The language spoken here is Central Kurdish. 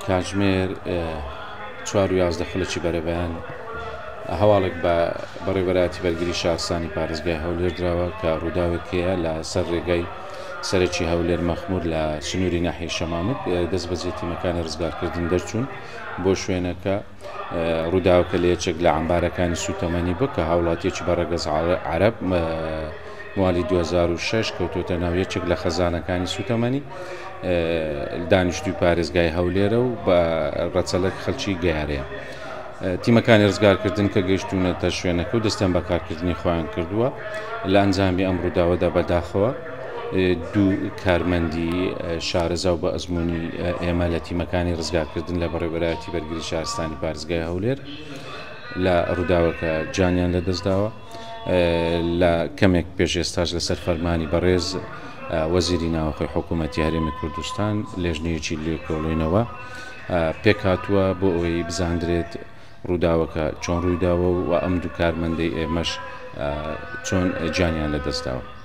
کاتژمێر 4 خولەکی بەرەبەیان هەواڵێک بە بەڕێوەبەرایەتی بەرگری شارستانی پارێزگای هەولێر درراوە کە ڕووداوێکەیە لە سەر ڕێگای سەرەکی هەولێر مەخمور لە سنووری ناحیەی شەمامک دەست بە جێتیمەکانی ڕزگارکردن دەرچوون بۆ شوێنەکە. ڕووداوەکە لە یەکێک لە عەمبارەکانی سوتەمەنی بوو کە هاوڵاتیەکی بەڕێگەز عەرەب موالی 2006 کەوتۆتە ناو یەکێک لە خەزانەکانی سوتەمەنی دانیشتووی پارێزگای هەولێرە و بە ڕەچەڵەک خەڵکی گەیارەیە. تیمەکانی ڕزگارکردن کە گەیشتوونەتە شوێنەکە و دەستیان بە کارکردنی خۆیان کردووە. لە ئەنجامی ئەم ڕووداوەدا بەداخەوە دوو کارمەندی شارەزا و بە ئەزموونی ئێمە لە تیمەکانی ڕزگارکردن لە بەڕێوەبەرایەتی بەرگری شارستانی پارێزگای هەولێر لە ڕووداوەکە جانیان لەدەستداوە. لە کەمێک پێش ئێستاش لەسەر فەرمانی بەڕێز وەزیری ناوەخۆی حکوومەتی هەرێمی کوردستان لێژنەیەکی لێکۆڵینەوە پێکهاتووە بۆ ئەوەی بزاندرێت ڕووداوەکە چۆن ڕوویداوە و ئەم دوو کارمەندەی ئێمەش چۆن جانیان لەدەستداوە.